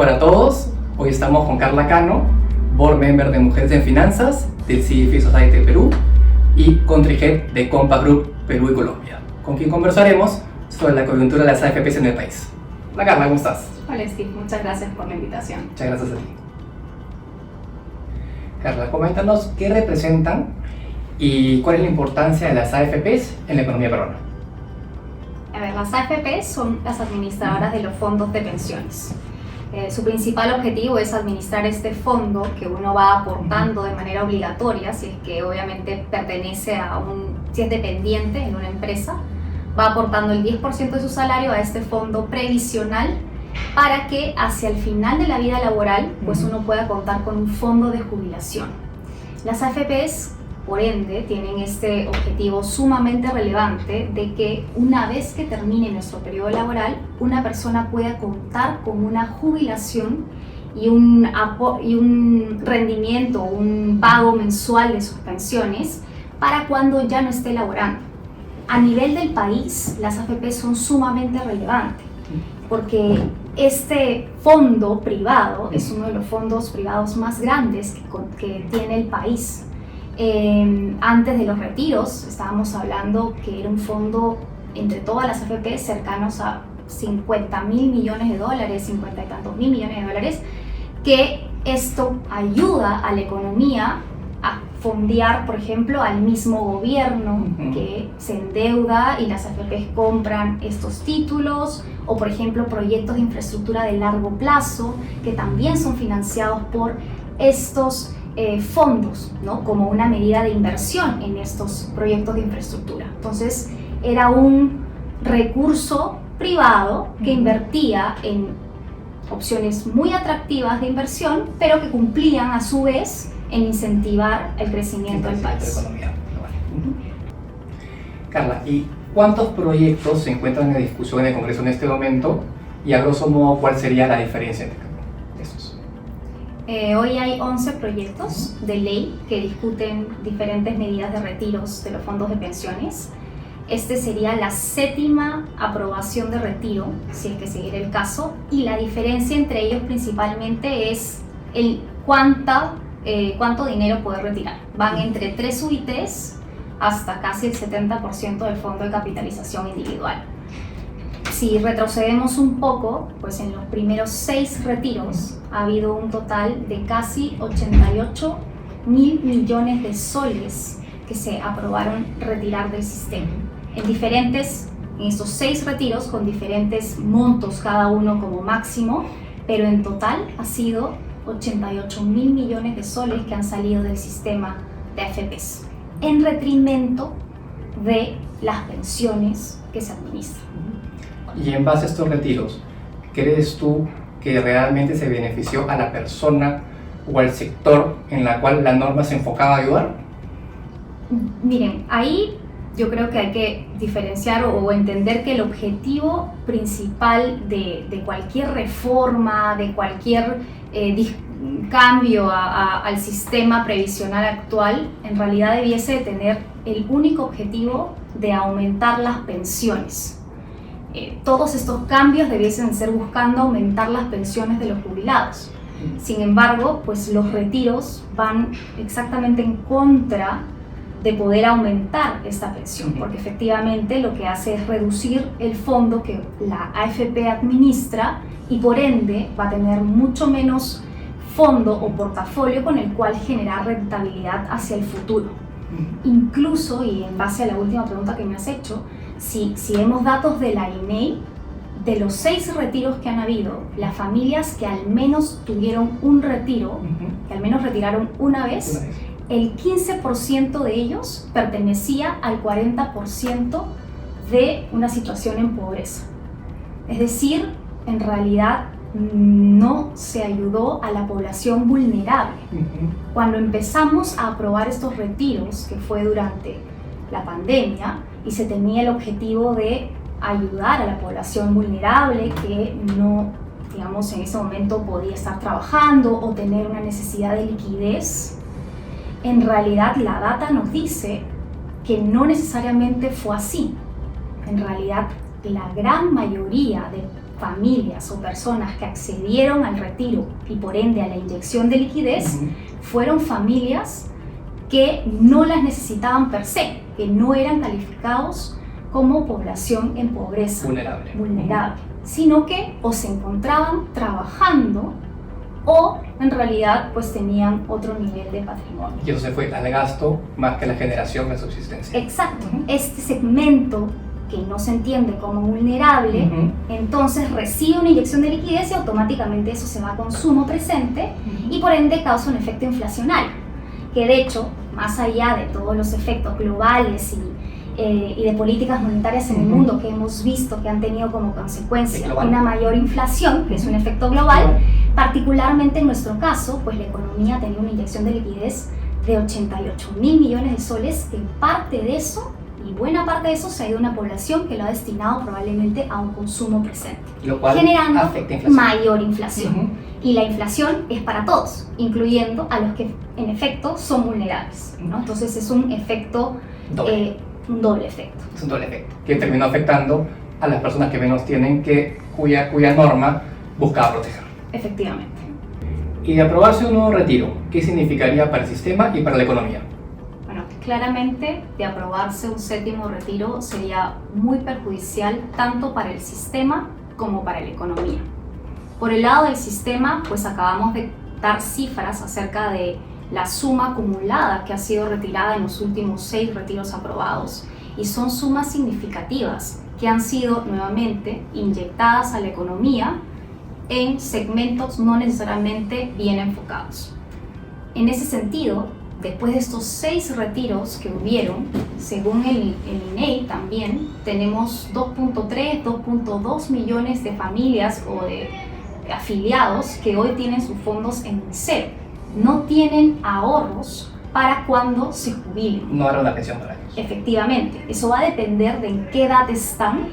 Hola a todos, hoy estamos con Carla Cano, Board Member de Mujeres en Finanzas del CFI Society de Perú y Country Head de Compass Group Perú y Colombia, con quien conversaremos sobre la coyuntura de las AFPs en el país. Hola Carla, ¿cómo estás? Hola Steve, muchas gracias por la invitación. Muchas gracias a ti. Carla, coméntanos qué representan y cuál es la importancia de las AFPs en la economía peruana. A ver, las AFPs son las administradoras de los fondos de pensiones. Su principal objetivo es administrar este fondo que uno va aportando de manera obligatoria, si es que obviamente pertenece si es dependiente en una empresa, va aportando el 10% de su salario a este fondo previsional para que hacia el final de la vida laboral pues uno pueda contar con un fondo de jubilación. Las AFPs, por ende, tienen este objetivo sumamente relevante de que una vez que termine nuestro periodo laboral, una persona pueda contar con una jubilación y un rendimiento, un pago mensual de sus pensiones para cuando ya no esté laborando. A nivel del país, las AFPs son sumamente relevantes porque este fondo privado es uno de los fondos privados más grandes que tiene el país. Antes de los retiros estábamos hablando que era un fondo entre todas las AFP cercanos a 50.000 millones de dólares, 50 y tantos mil millones de dólares, que esto ayuda a la economía a fondear, por ejemplo, al mismo gobierno que se endeuda y las AFPs compran estos títulos, o por ejemplo proyectos de infraestructura de largo plazo que también son financiados por estos fondos, ¿no? Como una medida de inversión en estos proyectos de infraestructura. Entonces era un recurso privado que invertía en opciones muy atractivas de inversión, pero que cumplían a su vez en incentivar el crecimiento del país. Carla, ¿y cuántos proyectos se encuentran en discusión en el Congreso en este momento? Y a grosso modo, ¿cuál sería la diferencia entre estos? Hoy hay 11 proyectos de ley que discuten diferentes medidas de retiros de los fondos de pensiones. Este sería la 7ª aprobación de retiro, si es que siguiera el caso, y la diferencia entre ellos principalmente es el cuánto dinero poder retirar. Van entre 3 UITs hasta casi el 70% del fondo de capitalización individual. Si retrocedemos un poco, pues en los primeros 6 retiros ha habido un total de casi 88.000 millones de soles que se aprobaron retirar del sistema. En estos 6 retiros con diferentes montos cada uno como máximo, pero en total ha sido 88.000 millones de soles que han salido del sistema de AFPs en detrimento de las pensiones que se administran. Y en base a estos retiros, ¿crees tú que realmente se benefició a la persona o al sector en la cual la norma se enfocaba a ayudar? Miren, ahí yo creo que hay que diferenciar o entender que el objetivo principal de cualquier reforma, de cualquier cambio al sistema previsional actual, en realidad debiese tener el único objetivo de aumentar las pensiones. Todos estos cambios debiesen ser buscando aumentar las pensiones de los jubilados. Sin embargo, pues los retiros van exactamente en contra de poder aumentar esta pensión, porque efectivamente lo que hace es reducir el fondo que la AFP administra y por ende va a tener mucho menos fondo o portafolio con el cual generar rentabilidad hacia el futuro. Incluso, y en base a la última pregunta que me has hecho, si vemos datos de la INEI, de los 6 retiros que han habido, las familias que al menos tuvieron un retiro, que al menos retiraron una vez, el 15% de ellos pertenecía al 40% de una situación en pobreza. Es decir, en realidad no se ayudó a la población vulnerable. Cuando empezamos a aprobar estos retiros, que fue durante la pandemia, y se tenía el objetivo de ayudar a la población vulnerable que no, digamos, en ese momento podía estar trabajando o tener una necesidad de liquidez, en realidad la data nos dice que no necesariamente fue así. En realidad la gran mayoría de familias o personas que accedieron al retiro y por ende a la inyección de liquidez fueron familias que no las necesitaban per se, que no eran calificados como población en pobreza vulnerable, sino que o se encontraban trabajando o en realidad pues tenían otro nivel de patrimonio. Y eso se fue al gasto más que a la generación de subsistencia. Exacto. Este segmento que no se entiende como vulnerable, entonces recibe una inyección de liquidez y automáticamente eso se va a consumo presente y por ende causa un efecto inflacionario, que de hecho, más allá de todos los efectos globales y de políticas monetarias en el mundo que hemos visto que han tenido como consecuencia una mayor inflación, que es un efecto global, particularmente en nuestro caso, pues la economía tenía una inyección de liquidez de 88.000 millones de soles, que parte de eso, y buena parte de eso, se ha ido a una población que lo ha destinado probablemente a un consumo presente, lo cual generando afecta inflación. mayor inflación. Y la inflación es para todos, incluyendo a los que en efecto son vulnerables, ¿no? Entonces es un efecto, un doble efecto. Es un doble efecto, que terminó afectando a las personas que menos tienen, cuya norma buscaba proteger. Efectivamente. Y de aprobarse un nuevo retiro, ¿qué significaría para el sistema y para la economía? Bueno, claramente de aprobarse un séptimo retiro sería muy perjudicial tanto para el sistema como para la economía. Por el lado del sistema, pues acabamos de dar cifras acerca de la suma acumulada que ha sido retirada en los últimos 6 retiros aprobados, y son sumas significativas que han sido nuevamente inyectadas a la economía en segmentos no necesariamente bien enfocados. En ese sentido, después de estos 6 retiros que hubieron, según el INEI también, tenemos 2.3, 2.2 millones de familias o de afiliados que hoy tienen sus fondos en cero. No tienen ahorros para cuando se jubilen. No habrá una pensión para ellos. Efectivamente, eso va a depender de en qué edad están,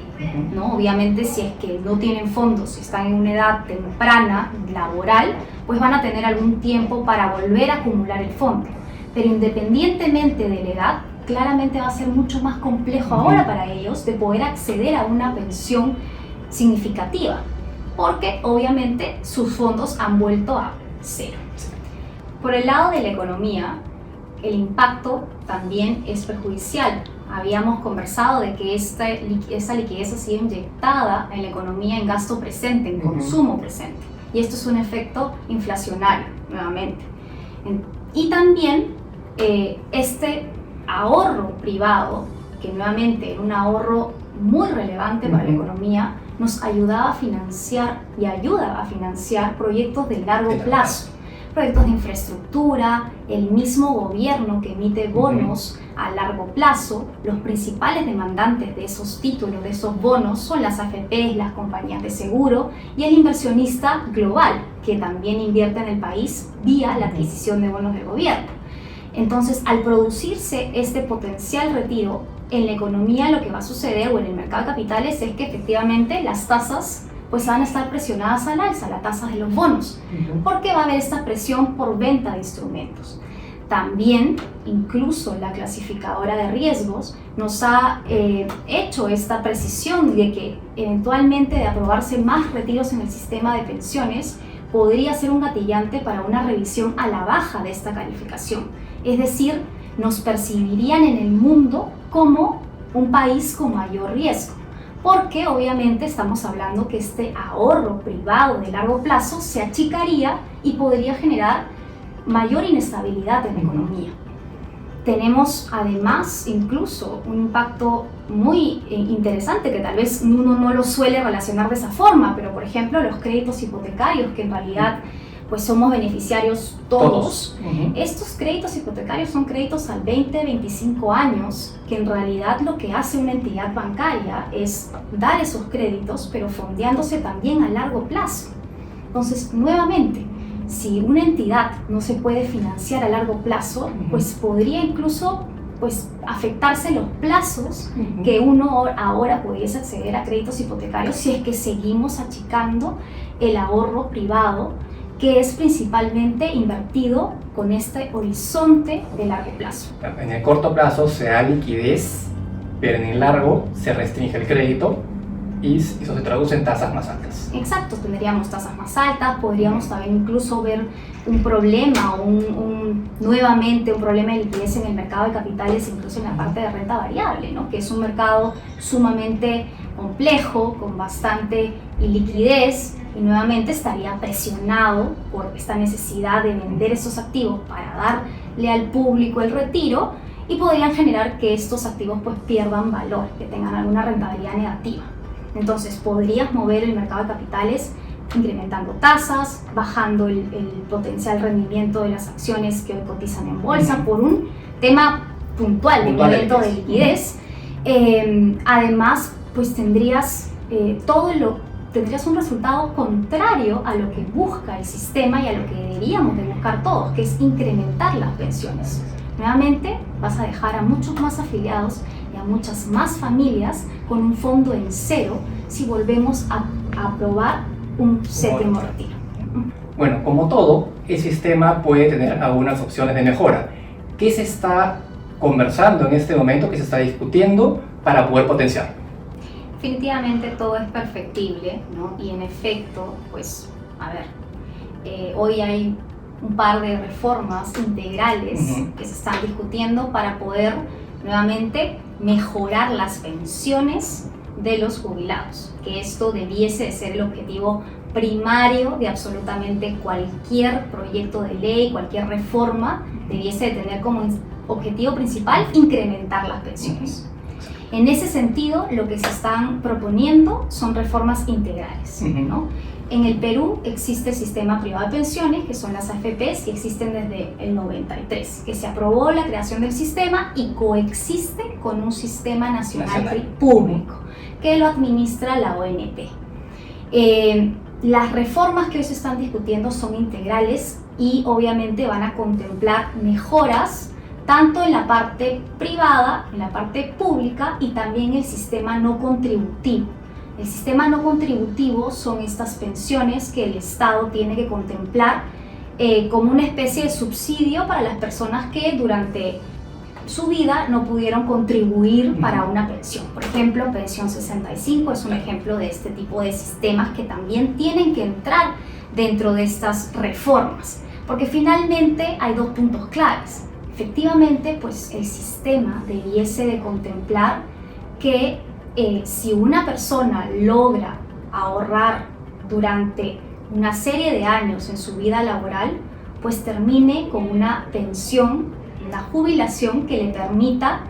¿no? Obviamente, si es que no tienen fondos, si están en una edad temprana, laboral, pues van a tener algún tiempo para volver a acumular el fondo. Pero independientemente de la edad, claramente va a ser mucho más complejo ahora para ellos de poder acceder a una pensión significativa, porque obviamente sus fondos han vuelto a cero. Por el lado de la economía, el impacto también es perjudicial. Habíamos conversado de que esa liquidez ha sido inyectada en la economía en gasto presente, en consumo presente. Y esto es un efecto inflacionario, nuevamente. Y también este ahorro privado, que nuevamente era un ahorro muy relevante para la economía, nos ayudaba a financiar y ayuda a financiar proyectos de largo plazo. Proyectos de infraestructura, el mismo gobierno que emite bonos a largo plazo. Los principales demandantes de esos títulos, de esos bonos, son las AFPs, las compañías de seguro y el inversionista global, que también invierte en el país vía la adquisición de bonos del gobierno. Entonces, al producirse este potencial retiro, en la economía lo que va a suceder, o en el mercado de capitales, es que efectivamente las tasas pues van a estar presionadas al alza, las tasas de los bonos, porque va a haber esta presión por venta de instrumentos. También, incluso la clasificadora de riesgos nos ha hecho esta precisión de que eventualmente, de aprobarse más retiros en el sistema de pensiones, podría ser un gatillante para una revisión a la baja de esta calificación. Es decir, nos percibirían en el mundo como un país con mayor riesgo, porque obviamente estamos hablando que este ahorro privado de largo plazo se achicaría y podría generar mayor inestabilidad en la economía. Tenemos además incluso un impacto muy interesante, que tal vez uno no lo suele relacionar de esa forma, pero por ejemplo los créditos hipotecarios, que en realidad pues somos beneficiarios todos. Estos créditos hipotecarios son créditos al 20-25 años, que en realidad lo que hace una entidad bancaria es dar esos créditos, pero fondeándose también a largo plazo. Entonces, nuevamente, si una entidad no se puede financiar a largo plazo, pues podría incluso afectarse los plazos que uno ahora pudiese acceder a créditos hipotecarios si es que seguimos achicando el ahorro privado, que es principalmente invertido con este horizonte de largo plazo. En el corto plazo se da liquidez, pero en el largo se restringe el crédito y eso se traduce en tasas más altas. Exacto, tendríamos tasas más altas, podríamos también incluso ver un problema o nuevamente un problema de liquidez en el mercado de capitales, incluso en la parte de renta variable, ¿no? Que es un mercado sumamente complejo, con bastante iliquidez, y nuevamente estaría presionado por esta necesidad de vender esos activos para darle al público el retiro, y podrían generar que estos activos pues pierdan valor, que tengan alguna rentabilidad negativa. Entonces podrías mover el mercado de capitales incrementando tasas, bajando el potencial rendimiento de las acciones que hoy cotizan en bolsa por un tema puntual de momento de liquidez. Además, pues tendrías un resultado contrario a lo que busca el sistema y a lo que deberíamos de buscar todos, que es incrementar las pensiones. Nuevamente vas a dejar a muchos más afiliados y a muchas más familias con un fondo en cero si volvemos a aprobar un séptimo retiro. Bueno, como todo, el sistema puede tener algunas opciones de mejora. ¿Qué se está conversando en este momento, que se está discutiendo para poder potenciarlo? Definitivamente todo es perfectible, ¿no? Y en efecto, pues, a ver, hoy hay un par de reformas integrales que se están discutiendo para poder nuevamente mejorar las pensiones de los jubilados, que esto debiese de ser el objetivo primario de absolutamente cualquier proyecto de ley, cualquier reforma, debiese de tener como objetivo principal incrementar las pensiones. En ese sentido, lo que se están proponiendo son reformas integrales, ¿no? En el Perú existe el sistema privado de pensiones, que son las AFPs, que existen desde el 93, que se aprobó la creación del sistema y coexiste con un sistema nacional público, que lo administra la ONP. Las reformas que hoy se están discutiendo son integrales y obviamente van a contemplar mejoras tanto en la parte privada, en la parte pública y también el sistema no contributivo. El sistema no contributivo son estas pensiones que el Estado tiene que contemplar como una especie de subsidio para las personas que durante su vida no pudieron contribuir para una pensión. Por ejemplo, Pensión 65 es un ejemplo de este tipo de sistemas que también tienen que entrar dentro de estas reformas, porque finalmente hay dos puntos claves. Efectivamente, pues el sistema debiese de contemplar que si una persona logra ahorrar durante una serie de años en su vida laboral, pues termine con una pensión, una jubilación que le permita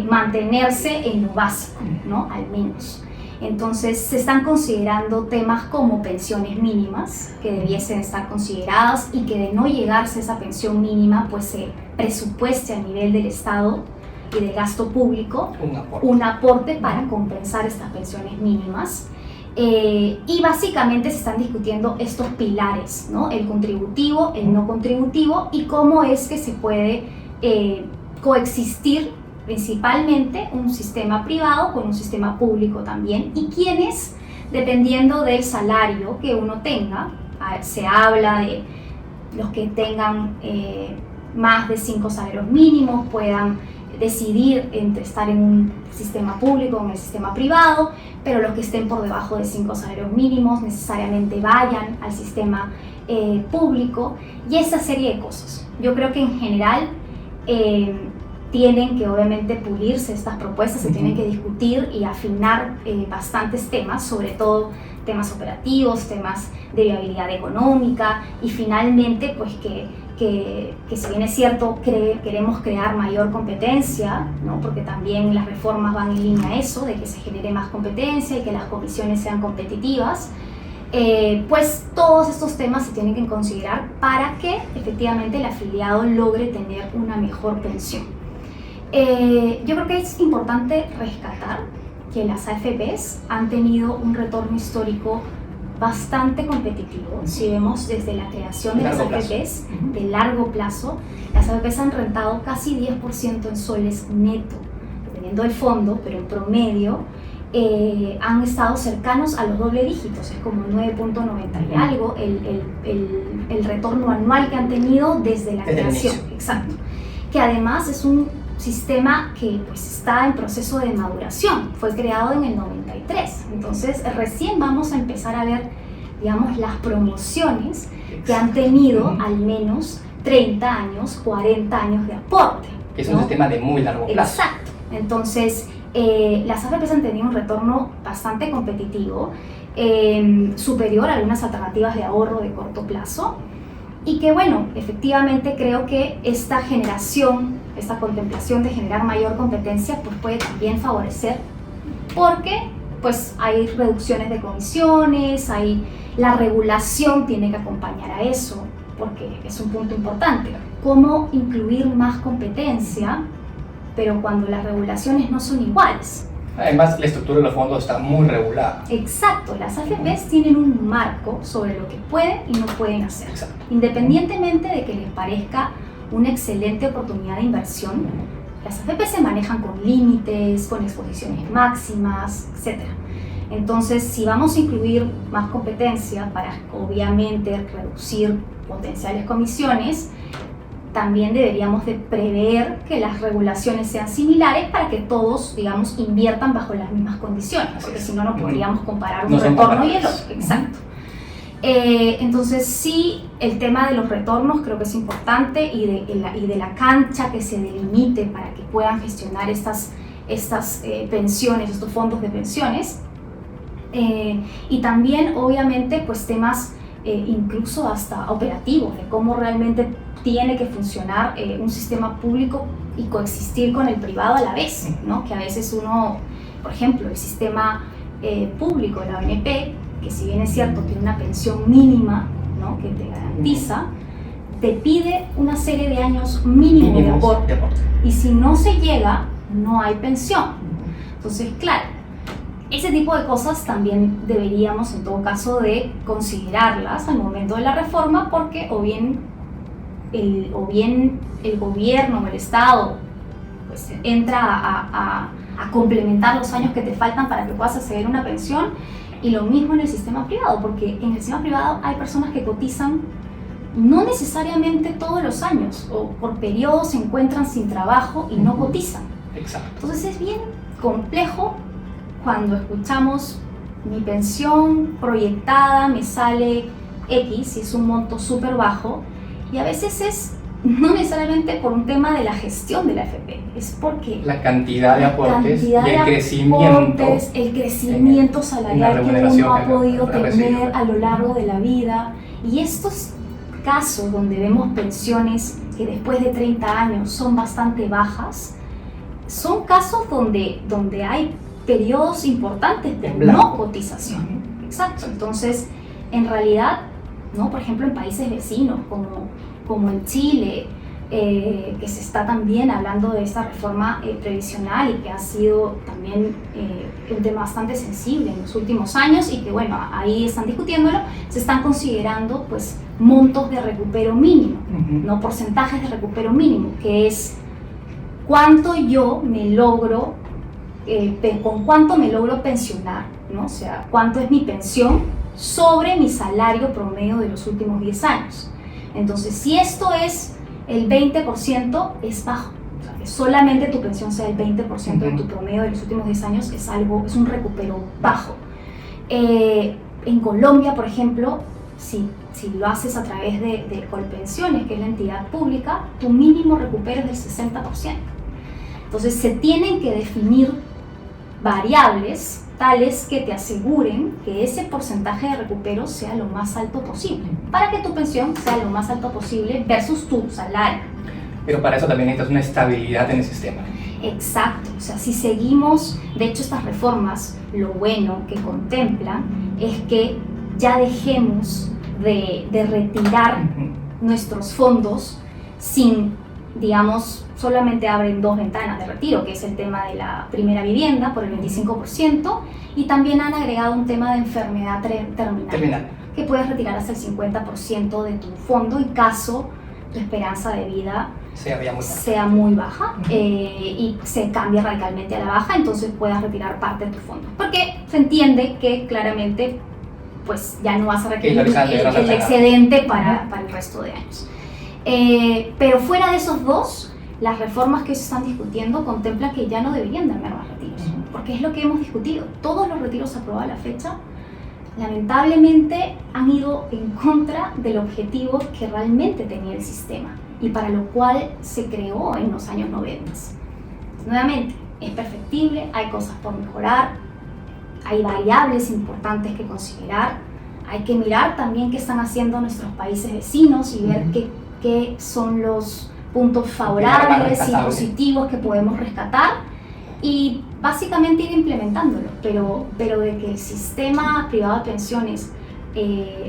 mantenerse en lo básico, ¿no? Al menos. Entonces se están considerando temas como pensiones mínimas que debiesen estar consideradas y que de no llegarse a esa pensión mínima pues se presupueste a nivel del Estado y de gasto público un aporte para compensar estas pensiones mínimas. Y básicamente se están discutiendo estos pilares, ¿no? El contributivo, el no contributivo y cómo es que se puede coexistir principalmente un sistema privado con un sistema público también, y quienes, dependiendo del salario que uno tenga, se habla de los que tengan más de 5 salarios mínimos puedan decidir entre estar en un sistema público o en el sistema privado, pero los que estén por debajo de 5 salarios mínimos necesariamente vayan al sistema público, y esa serie de cosas. Yo creo que en general tienen que obviamente pulirse estas propuestas, se tienen que discutir y afinar bastantes temas, sobre todo temas operativos, temas de viabilidad económica, y finalmente pues que si bien es cierto queremos crear mayor competencia, ¿no? Porque también las reformas van en línea a eso, de que se genere más competencia y que las comisiones sean competitivas, pues todos estos temas se tienen que considerar para que efectivamente el afiliado logre tener una mejor pensión. Yo creo que es importante rescatar que las AFPs han tenido un retorno histórico bastante competitivo. Si vemos desde la creación de las AFPs de largo plazo, las AFPs han rentado casi 10% en soles neto, dependiendo del fondo, pero en promedio han estado cercanos a los doble dígitos, es como 9.90 y algo el retorno anual que han tenido desde la creación. Exacto. Que además es un sistema que pues está en proceso de maduración, fue creado en el 93. 2023. Entonces recién vamos a empezar a ver, digamos, las promociones que han tenido al menos 30 años, 40 años de aporte. Es un sistema de muy largo plazo. Exacto. Entonces, las AFPs han tenido un retorno bastante competitivo, superior a algunas alternativas de ahorro de corto plazo, y que bueno, efectivamente creo que esta generación, esta contemplación de generar mayor competencia, pues puede también favorecer, porque pues hay reducciones de comisiones, la regulación tiene que acompañar a eso, porque es un punto importante. ¿Cómo incluir más competencia, pero cuando las regulaciones no son iguales? Además, la estructura de los fondos está muy regulada. Exacto, las AFPs tienen un marco sobre lo que pueden y no pueden hacer. Exacto. Independientemente de que les parezca una excelente oportunidad de inversión, las AFPs se manejan con límites, con exposiciones máximas, etc. Entonces, si vamos a incluir más competencia para obviamente reducir potenciales comisiones, también deberíamos de prever que las regulaciones sean similares para que todos, digamos, inviertan bajo las mismas condiciones, porque si no, no podríamos comparar un retorno y el otro. Exacto. Entonces, sí, el tema de los retornos creo que es importante y de la cancha que se delimite para que puedan gestionar estas pensiones, estos fondos de pensiones. Y también, obviamente, pues temas incluso hasta operativos, de cómo realmente tiene que funcionar un sistema público y coexistir con el privado a la vez, ¿no? Que a veces uno, por ejemplo, el sistema público, la ONP, que si bien es cierto tiene una pensión mínima, ¿no?, que te garantiza, te pide una serie de años mínimos de aporte, y si no se llega, no hay pensión. Entonces, claro, ese tipo de cosas también deberíamos en todo caso de considerarlas al momento de la reforma, porque o bien el gobierno o el Estado pues entra a complementar los años que te faltan para que puedas acceder a una pensión, y lo mismo en el sistema privado, porque en el sistema privado hay personas que cotizan no necesariamente todos los años, o por periodos se encuentran sin trabajo y no cotizan. Exacto. Entonces es bien complejo cuando escuchamos mi pensión proyectada me sale X y es un monto súper bajo, y a veces es no necesariamente por un tema de la gestión de la AFP, es porque la cantidad de aportes y el crecimiento salarial que uno ha podido tener a lo largo de la vida. Y estos casos donde vemos pensiones que después de 30 años son bastante bajas, son casos donde hay periodos importantes de no cotización. Exacto. Entonces, en realidad, ¿no?, por ejemplo, en países vecinos como en Chile, que se está también hablando de esta reforma previsional, y que ha sido también un tema bastante sensible en los últimos años, y que bueno, ahí están discutiéndolo, se están considerando pues montos de recupero mínimo, no porcentajes de recupero mínimo, que es cuánto yo me logro, con cuánto me logro pensionar, ¿no? O sea, cuánto es mi pensión sobre mi salario promedio de los últimos 10 años. Entonces, si esto es el 20%, es bajo. O sea, que solamente tu pensión sea el 20% de tu promedio de los últimos 10 años es un recupero bajo. En Colombia, por ejemplo, si lo haces a través de Colpensiones, que es la entidad pública, tu mínimo recupero es del 60%. Entonces, se tienen que definir variables tales que te aseguren que ese porcentaje de recupero sea lo más alto posible, para que tu pensión sea lo más alto posible versus tu salario. Pero para eso también necesitas una estabilidad en el sistema. Exacto, o sea, si seguimos, de hecho estas reformas, lo bueno que contemplan es que ya dejemos de retirar nuestros fondos sin, digamos, solamente abren 2 ventanas de retiro, que es el tema de la primera vivienda por el 25%, y también han agregado un tema de enfermedad terminal, que puedes retirar hasta el 50% de tu fondo en caso tu esperanza de vida sea muy baja, y se cambia radicalmente a la baja, entonces puedas retirar parte de tu fondo, porque se entiende que claramente pues ya no vas a requerir el excedente para el resto de años. Pero fuera de esos dos, las reformas que se están discutiendo contemplan que ya no deberían dar más retiros. porque es lo que hemos discutido. Todos los retiros aprobados a la fecha, lamentablemente, han ido en contra del objetivo que realmente tenía el sistema y para lo cual se creó en los años 90. Nuevamente, es perfectible, hay cosas por mejorar, hay variables importantes que considerar, hay que mirar también qué están haciendo nuestros países vecinos y ver qué son los puntos favorables y positivos que podemos rescatar y básicamente ir implementándolo, pero de que el sistema privado de pensiones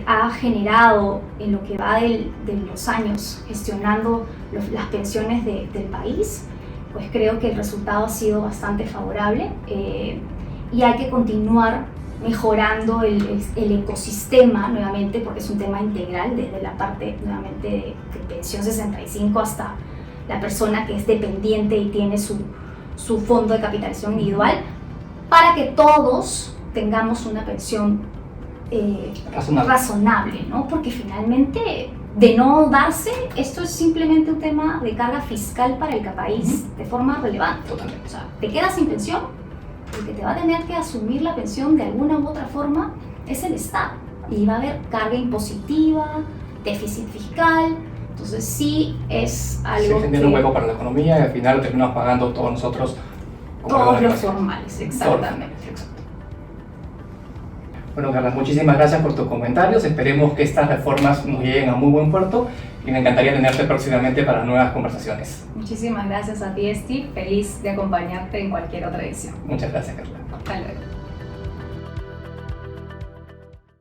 ha generado en lo que va de los años gestionando las pensiones del país, pues creo que el resultado ha sido bastante favorable y hay que continuar mejorando el ecosistema nuevamente, porque es un tema integral desde la parte nuevamente de pensión 65 hasta la persona que es dependiente y tiene su fondo de capitalización individual, para que todos tengamos una pensión razonable, ¿no? Porque finalmente, de no darse, esto es simplemente un tema de carga fiscal para el país de forma relevante. Totalmente. O sea, te quedas sin pensión, el que te va a tener que asumir la pensión de alguna u otra forma es el Estado, y va a haber carga impositiva, déficit fiscal. Entonces sí es algo se genera un hueco para la economía y al final lo terminamos pagando todos nosotros. Todos los formales, exactamente. Exacto. Bueno, Carla, muchísimas gracias por tus comentarios. Esperemos que estas reformas nos lleguen a muy buen puerto y me encantaría tenerte próximamente para nuevas conversaciones. Muchísimas gracias a ti, Steve. Feliz de acompañarte en cualquier otra edición. Muchas gracias, Carla. Hasta luego.